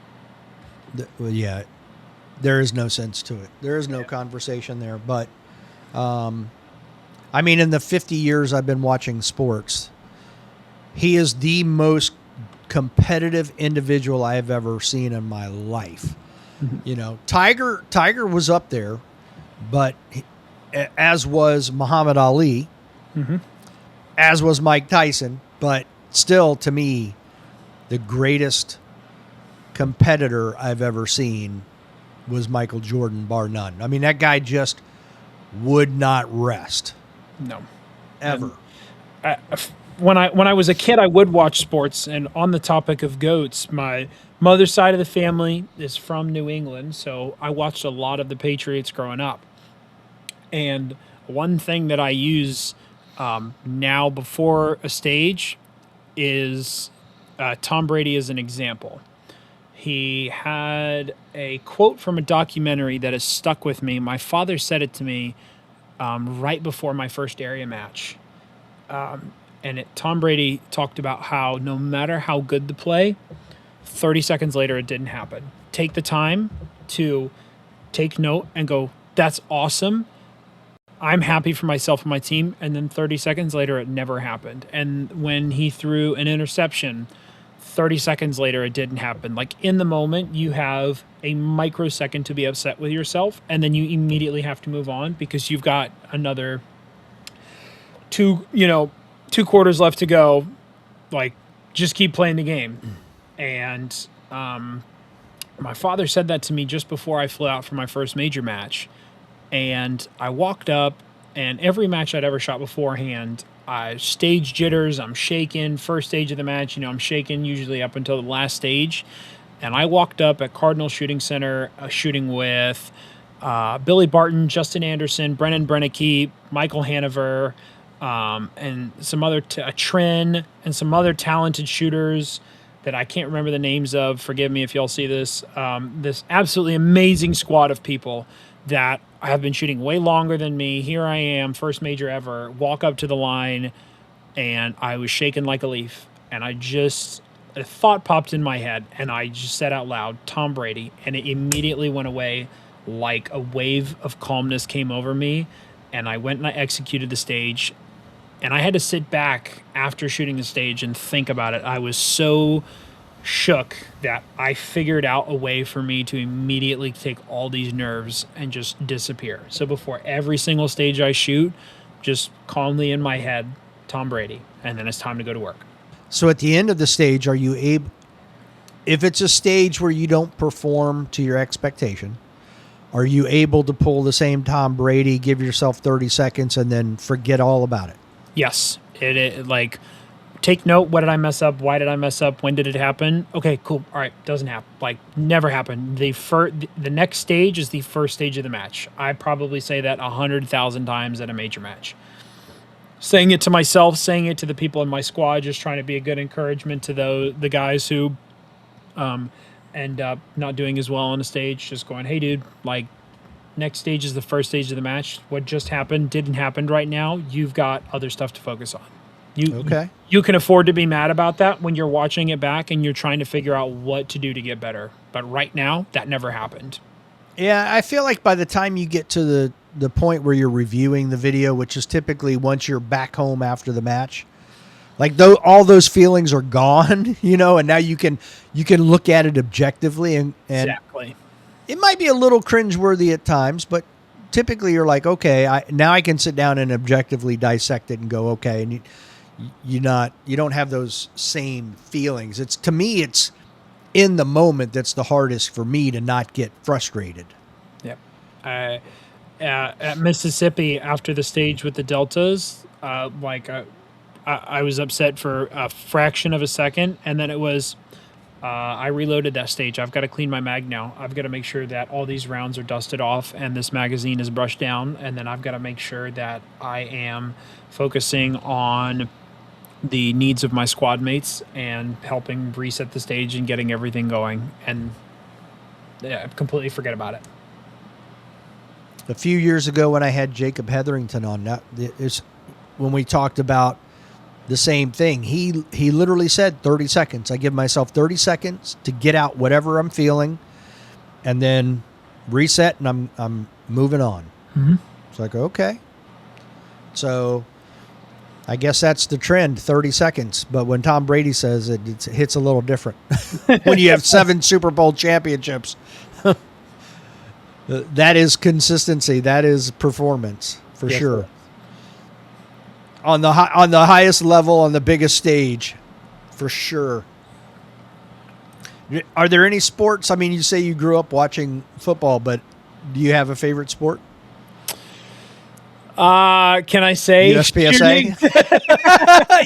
Well, yeah, there is no sense to it. There is no conversation there. But, I mean, in the 50 years I've been watching sports, he is the most competitive individual I have ever seen in my life. You know, Tiger was up there, but as was Muhammad Ali, as was Mike Tyson, but still, to me, the greatest competitor I've ever seen was Michael Jordan, bar none. I mean, that guy just would not rest. No. Ever. When I was a kid, I would watch sports. And on the topic of GOATs, my mother's side of the family is from New England, so I watched a lot of the Patriots growing up. And one thing that I use now before a stage is Tom Brady as an example. He had a quote from a documentary that has stuck with me. My father said it to me right before my first area match. Tom Brady talked about how no matter how good the play, 30 seconds later it didn't happen. Take the time to take note and go, that's awesome. I'm happy for myself and my team. And then 30 seconds later, it never happened. And when he threw an interception, 30 seconds later, it didn't happen. Like in the moment, you have a microsecond to be upset with yourself, and then you immediately have to move on because you've got another two quarters left to go. Like, just keep playing the game. And my father said that to me just before I flew out for my first major match. And I walked up, and every match I'd ever shot beforehand, stage jitters, I'm shaking. First stage of the match, I'm shaking usually up until the last stage. And I walked up at Cardinal Shooting Center shooting with Billy Barton, Justin Anderson, Brennan Brennicky, Michael Hanover, and some other Trin, and some other talented shooters that I can't remember the names of. Forgive me if y'all see this. This absolutely amazing squad of people that have been shooting way longer than me. Here I am, first major ever, walk up to the line, and I was shaking like a leaf. And a thought popped in my head, and I just said out loud, Tom Brady, and it immediately went away like a wave of calmness came over me, and I went and I executed the stage. And I had to sit back after shooting the stage and think about it. I was so shook that I figured out a way for me to immediately take all these nerves and just disappear. So before every single stage I shoot, just calmly in my head, Tom Brady, and then it's time to go to work. So at the end of the stage, are you able, if it's a stage where you don't perform to your expectation, are you able to pull the same Tom Brady, give yourself 30 seconds, and then forget all about it? Yes. It like, take note. What did I mess up? Why did I mess up? When did it happen? Okay, cool. All right. Doesn't happen. Like, never happened. The next stage is the first stage of the match. I probably say that 100,000 times at a major match. Saying it to myself, saying it to the people in my squad, just trying to be a good encouragement to the guys who end up not doing as well on the stage. Just going, hey, dude, like, next stage is the first stage of the match. What just happened didn't happen right now. You've got other stuff to focus on. You can afford to be mad about that when you're watching it back and you're trying to figure out what to do to get better. But right now, that never happened. Yeah, I feel like by the time you get to the point where you're reviewing the video, which is typically once you're back home after the match, like though all those feelings are gone, and now you can look at it objectively, and Exactly. it might be a little cringeworthy at times, but typically you're like, okay, now I can sit down and objectively dissect it and go, okay, and you don't have those same feelings. It's, to me, it's in the moment that's the hardest for me to not get frustrated. Yep. At Mississippi, after the stage with the deltas, I was upset for a fraction of a second, and then it was I reloaded that stage. I've got to clean my mag now. I've got to make sure that all these rounds are dusted off and this magazine is brushed down, and then I've got to make sure that I am focusing on the needs of my squad mates and helping reset the stage and getting everything going, and completely forget about it. A few years ago when I had Jacob Hetherington on, when we talked about the same thing. He literally said 30 seconds. I give myself 30 seconds to get out whatever I'm feeling, and then reset, and I'm moving on. Mm-hmm. It's like, okay. So I guess that's the trend, 30 seconds. But when Tom Brady says it, it hits a little different. When you have 7 Super Bowl championships. That is consistency. That is performance for sure. On the highest level, on the biggest stage, for sure. Are there any sports? I mean, you say you grew up watching football, but do you have a favorite sport? Can I say USPSA?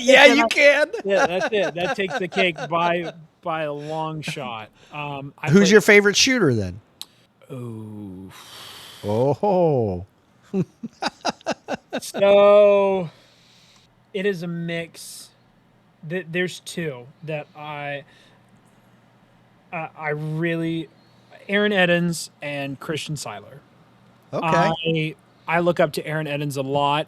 Yeah, you can. Yeah, that's it. That takes the cake by a long shot. Who's your favorite shooter then? Oh. So it is a mix. There's two that I really, Aaron Edens and Christian Seiler. Okay. I look up to Aaron Edens a lot,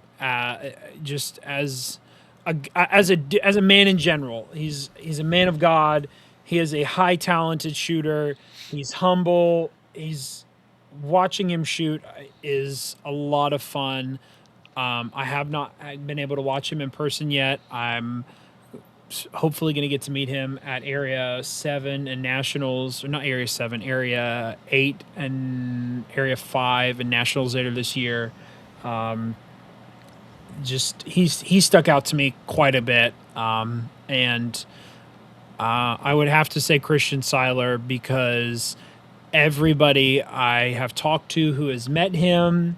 just as a man in general. He's a man of God. He is a high talented shooter. He's humble. Watching him shoot is a lot of fun. I have not been able to watch him in person yet. I'm hopefully going to get to meet him at Area 7 and Nationals, or not Area 7, Area 8 and Area 5 and Nationals later this year. He stuck out to me quite a bit. And I would have to say Christian Seiler, because everybody I have talked to who has met him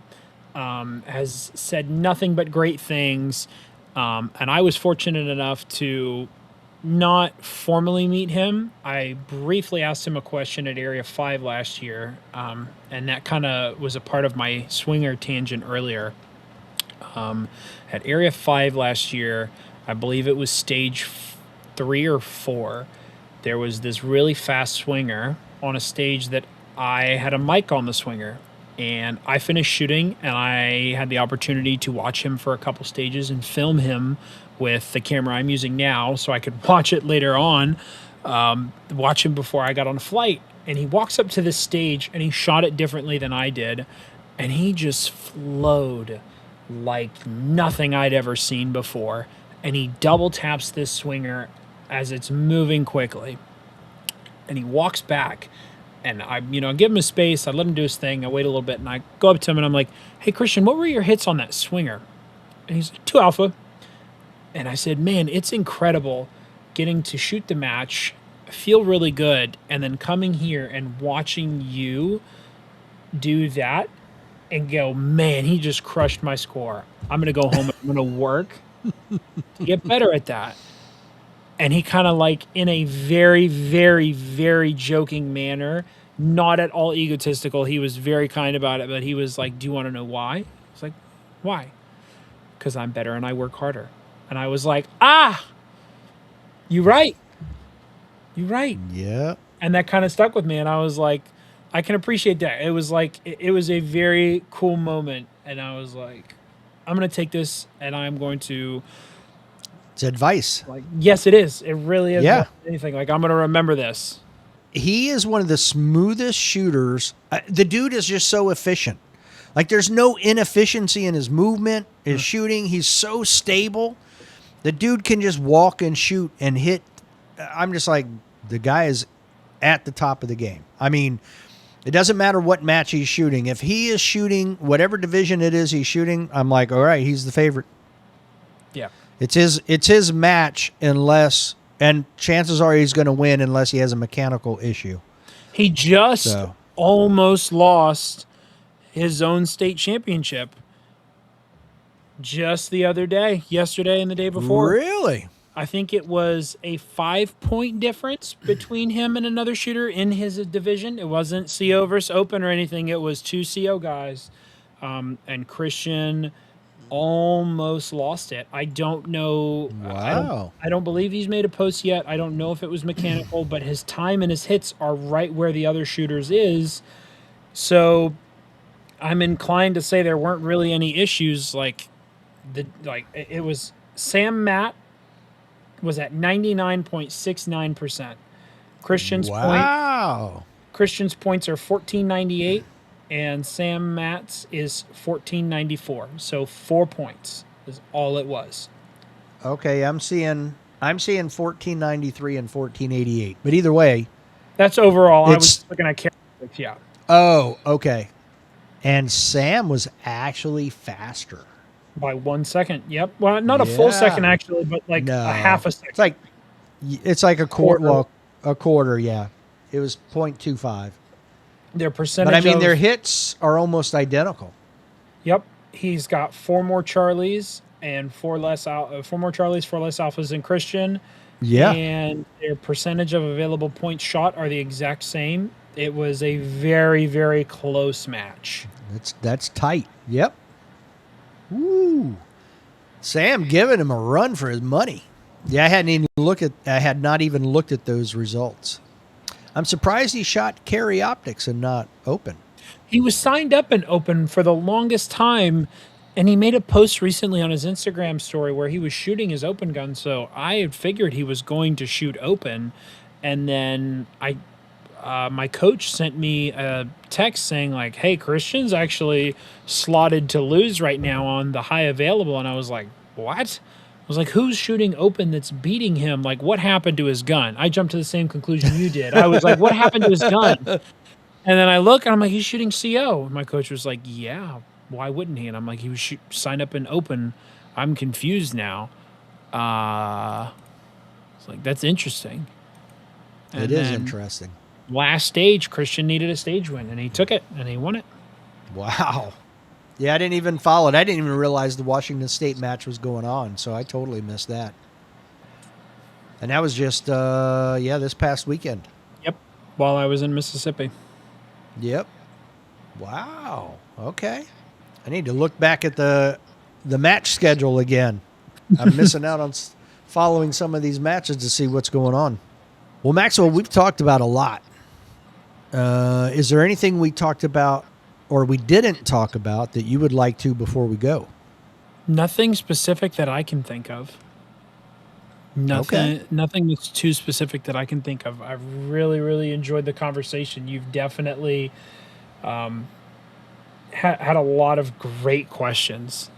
has said nothing but great things. And I was fortunate enough to not formally meet him. I briefly asked him a question at Area 5 last year, and that kind of was a part of my swinger tangent earlier. At Area 5 last year, I believe it was stage 3 or 4, there was this really fast swinger on a stage that I had a mic on the swinger, and I finished shooting, and I had the opportunity to watch him for a couple stages and film him with the camera I'm using now so I could watch it later on, watch him before I got on a flight. And he walks up to this stage, and he shot it differently than I did, and he just flowed like nothing I'd ever seen before. And he double taps this swinger as it's moving quickly, and he walks back, and I give him his space. I let him do his thing. I wait a little bit, and I go up to him, and I'm like, "Hey, Christian, what were your hits on that swinger?" And he's like, 2 alpha. And I said, "Man, it's incredible getting to shoot the match, feel really good, and then coming here and watching you do that and go, man, he just crushed my score. I'm going to go home and I'm going to work to get better at that." And he kind of, like, in a very, very, very joking manner, not at all egotistical, he was very kind about it, but he was like, "Do you want to know why?" I was like, "Why?" "Because I'm better and I work harder." And I was like, you're right. You're right. Yeah. And that kind of stuck with me. And I was like, I can appreciate that. It was like, it was a very cool moment. And I was like, I'm going to take this and I'm going to. It's advice. Like, yes, it is. It really is. Yeah. Anything. Like, I'm going to remember this. he is one of the smoothest shooters. The dude is just so efficient. Like there's no inefficiency in his movement, his shooting. He's so stable. The dude can just walk and shoot and hit. I'm just like, the guy is at the top of the game. I mean, it doesn't matter what match he's shooting. If he is shooting whatever division it is he's shooting, I'm like, all right, he's the favorite. Yeah. It's his match unless, and chances are he's going to win unless he has a mechanical issue. He just almost lost his own state championship just the other day, yesterday and the day before. Really? I think it was a 5-point difference between him and another shooter in his division. It wasn't CO versus Open or anything. It was 2 CO guys. And Christian almost lost it. I don't know. Wow. I don't believe he's made a post yet. I don't know if it was mechanical, but his time and his hits are right where the other shooters is. So I'm inclined to say there weren't really any issues. It was Sam Matt was at 99.69%. Christian's points are 1498 and Sam Matt's is 1494. So 4 points is all it was. Okay, I'm seeing 1493 and 1488. But either way, that's overall. I was looking at characteristics, yeah. Oh, okay. And Sam was actually faster. By 1 second. Yep. Well, not a full second actually, but like a half a second. It's like a quarter. Well, a quarter. Yeah, it was 0.25. Their percentage. But I mean, their hits are almost identical. Yep. He's got 4 more Charlies and 4 more Charlies, 4 less alphas than Christian. Yeah. And their percentage of available points shot are the exact same. It was a very, very close match. That's tight. Yep. Woo. Sam giving him a run for his money. Yeah, I had not even looked at those results. I'm surprised he shot carry optics and not open. He was signed up in open for the longest time, and he made a post recently on his Instagram story where he was shooting his open gun. So I had figured he was going to shoot open, and then my coach sent me a text saying like, hey, Christian's actually slotted to lose right now on the high available. And I was like, what? I was like, who's shooting open that's beating him? Like, what happened to his gun? I jumped to the same conclusion you did. I was like, what happened to his gun? And then I look and I'm like, he's shooting CO. And my coach was like, yeah, why wouldn't he? And I'm like, he was signed up in open. I'm confused now. It's like, that's interesting. It is interesting. Last stage, Christian needed a stage win, and he took it, and he won it. Wow. Yeah, I didn't even follow it. I didn't even realize the Washington State match was going on, so I totally missed that. And that was just, this past weekend. Yep, while I was in Mississippi. Yep. Wow. Okay. I need to look back at the match schedule again. I'm missing out on following some of these matches to see what's going on. Well, Maxwell, we've talked about a lot. Is there anything we talked about or we didn't talk about that you would like to before we go? Nothing specific that I can think of. Nothing that's too specific that I can think of. I've really, really enjoyed the conversation. You've definitely had a lot of great questions.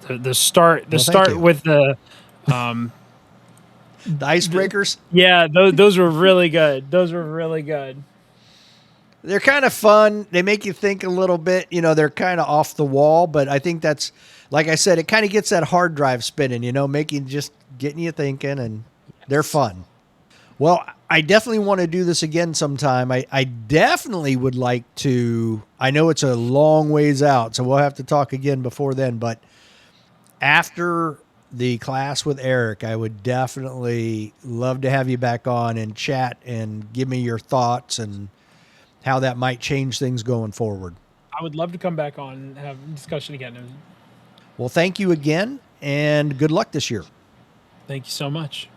The start with the icebreakers. Yeah, those were really good. They're kind of fun. They make you think a little bit. You know, they're kind of off the wall, but I think that's, like I said, it kind of gets that hard drive spinning, you know, getting you thinking, and they're fun. Well, I definitely want to do this again sometime. I definitely would like to. I know it's a long ways out, so we'll have to talk again before then, but after the class with Eric, I would definitely love to have you back on and chat and give me your thoughts and how that might change things going forward. I would love to come back on and have a discussion again. Well, thank you again, and good luck this year. Thank you so much.